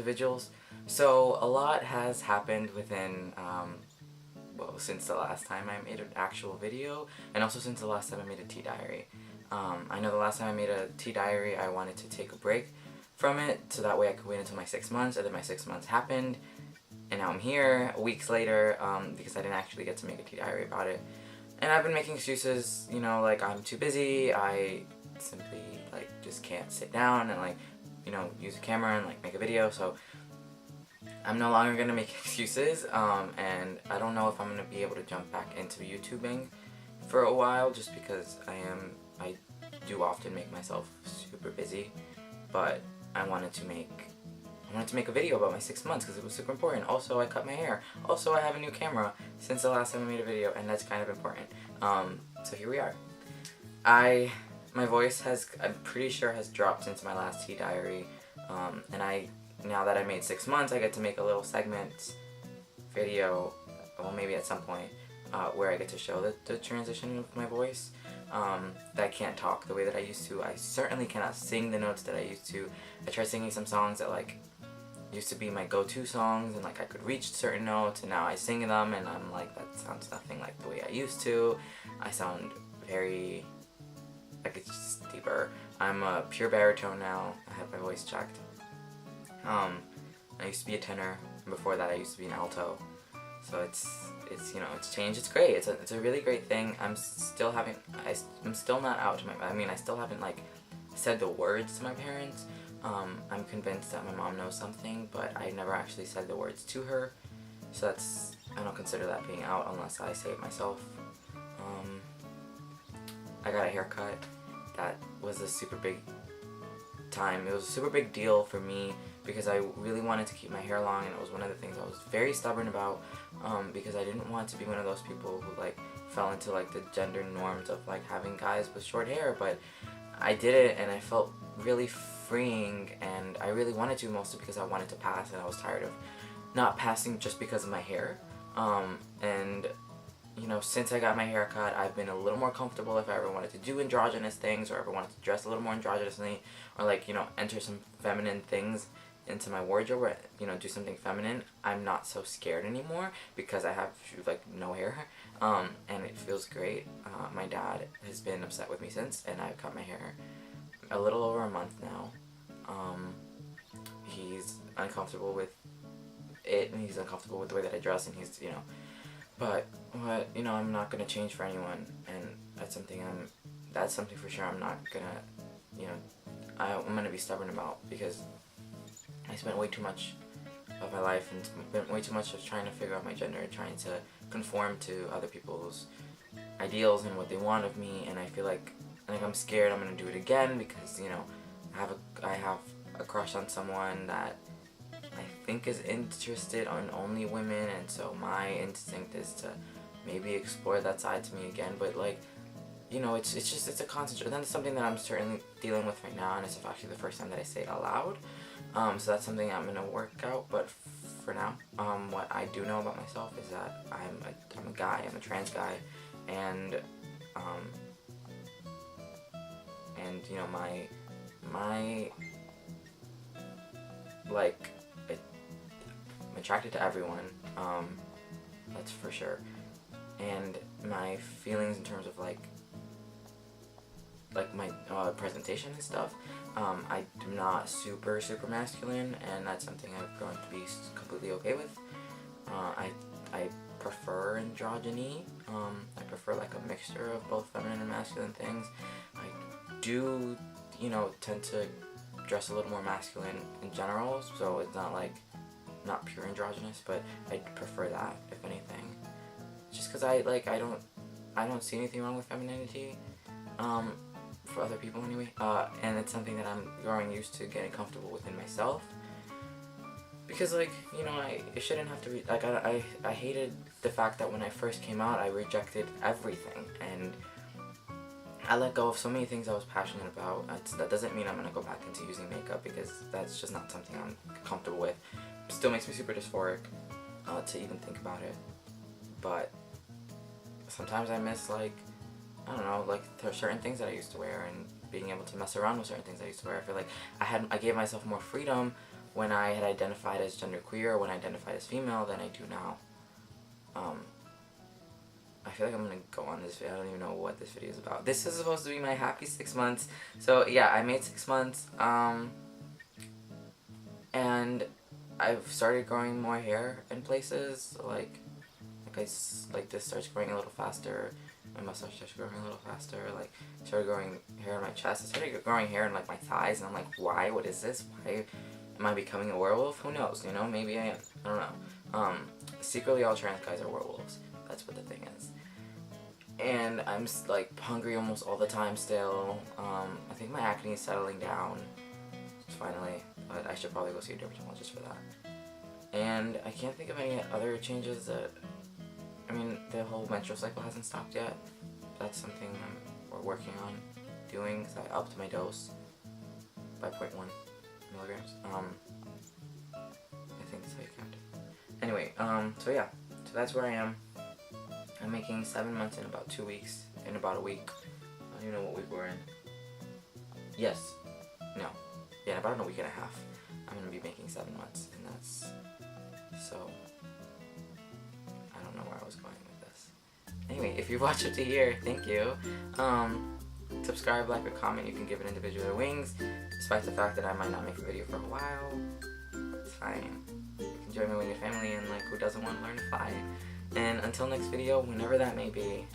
individuals. So a lot has happened within, well, since the last time I made an actual video, and also since the last time I made a tea diary. I know the last time I made a tea diary, I wanted to take a break from it, so that way I could wait until my 6 months, and then my 6 months happened, and now I'm here, weeks later, because I didn't actually get to make a tea diary about it. And I've been making excuses, you know, like I'm too busy, I simply, like, just can't sit down and, like, you know, use a camera and, like, make a video, so I'm no longer gonna make excuses, and I don't know if I'm gonna be able to jump back into YouTubing for a while, just because I do often make myself super busy, but I wanted to make a video about my 6 months because it was super important. Also, I cut my hair. Also, I have a new camera since the last time I made a video, and that's kind of important. So here we are. My voice I'm pretty sure has dropped since my last tea diary, and now that I made 6 months, I get to make a little segment video, well, maybe at some point, where I get to show the transition of my voice. That I can't talk the way that I used to. I certainly cannot sing the notes that I used to. I tried singing some songs that, like, used to be my go-to songs, and, like, I could reach certain notes, and now I sing them, and I'm like, that sounds nothing like the way I used to. I sound very, like, it's just deeper. I'm a pure baritone now. I had my voice checked. I used to be a tenor, and before that I used to be an alto. So it's you know, it's changed. It's great. It's a really great thing. I'm still not out to I still haven't, like, said the words to my parents. I'm convinced that my mom knows something, but I never actually said the words to her. So I don't consider that being out unless I say it myself. I got a haircut. That was a super big time. It was a super big deal for me because I really wanted to keep my hair long, and it was one of the things I was very stubborn about, because I didn't want to be one of those people who, like, fell into, like, the gender norms of, like, having guys with short hair. But I did it, and I felt really freeing, and I really wanted to, mostly because I wanted to pass, and I was tired of not passing just because of my hair. And you know, since I got my hair cut, I've been a little more comfortable if I ever wanted to do androgynous things, or ever wanted to dress a little more androgynously, or, like, you know, enter some feminine things into my wardrobe, or, you know, do something feminine. I'm not so scared anymore because I have, like, no hair, and it feels great. My dad has been upset with me since, and I've cut my hair a little over a month now. He's uncomfortable with it, and he's uncomfortable with the way that I dress, and he's, you know, but you know, I'm not gonna change for anyone, and that's something for sure I'm not gonna, you know, I'm gonna be stubborn about, because I spent way too much of my life and spent way too much of trying to figure out my gender and trying to conform to other people's ideals and what they want of me, and I feel like I'm scared I'm gonna do it again because, you know, I have a crush on someone that I think is interested in only women, and so my instinct is to maybe explore that side to me again. But, like, you know, it's a constant, and that's something that I'm certainly dealing with right now, and it's actually the first time that I say it out loud. So that's something I'm gonna work out. But for now, what I do know about myself is that I'm a guy, I'm a trans guy, and you know, my like, I'm attracted to everyone, that's for sure, and my feelings in terms of, like my presentation and stuff, I'm not super masculine, and that's something I've grown to be completely okay with. I prefer androgyny. I prefer, like, a mixture of both feminine and masculine things. I do, you know, tend to dress a little more masculine in general, so it's not pure androgynous, but I prefer that, if anything. Just because I don't see anything wrong with femininity, for other people anyway, and it's something that I'm growing used to getting comfortable within myself. Because, like, you know, it shouldn't have to be, like, I hated the fact that when I first came out, I rejected everything, and I let go of so many things I was passionate about. That doesn't mean I'm gonna go back into using makeup, because that's just not something I'm comfortable with. It still makes me super dysphoric, to even think about it, but sometimes I miss, like, I don't know, like, there are certain things that I used to wear, and being able to mess around with certain things I used to wear. I feel like I gave myself more freedom when I had identified as genderqueer or when I identified as female than I do now. I feel like I'm gonna go on this video. I don't even know what this video is about. This is supposed to be my happy 6 months. So yeah, I made 6 months. And I've started growing more hair in places. Like this starts growing a little faster. My mustache starts growing a little faster. Like, started growing hair in my chest. I started growing hair in like my thighs, and I'm like, why? What is this? Why am I becoming a werewolf? Who knows? You know, maybe I am. I don't know. Secretly, all trans guys are werewolves. That's what the thing is. And I'm like hungry almost all the time still. I think my acne is settling down finally, but I should probably go see a dermatologist for that. And I can't think of any other changes that. I mean, the whole menstrual cycle hasn't stopped yet. That's something we're working on doing, because I upped my dose by 0.1 milligrams. I think that's how you count it. Anyway, so yeah, so that's where I am. I'm making 7 months in about 2 weeks, in about a week. I don't even know what week we're in. Yes. No. Yeah, in about a week and a half. I'm going to be making 7 months, and that's so... I don't know where I was going with this. Anyway, if you watched up to here, thank you. Subscribe, like, or comment. You can give it individual wings, despite the fact that I might not make a video for a while. It's fine. Enjoy my winged family, and like, who doesn't want to learn to fly? And until next video, whenever that may be,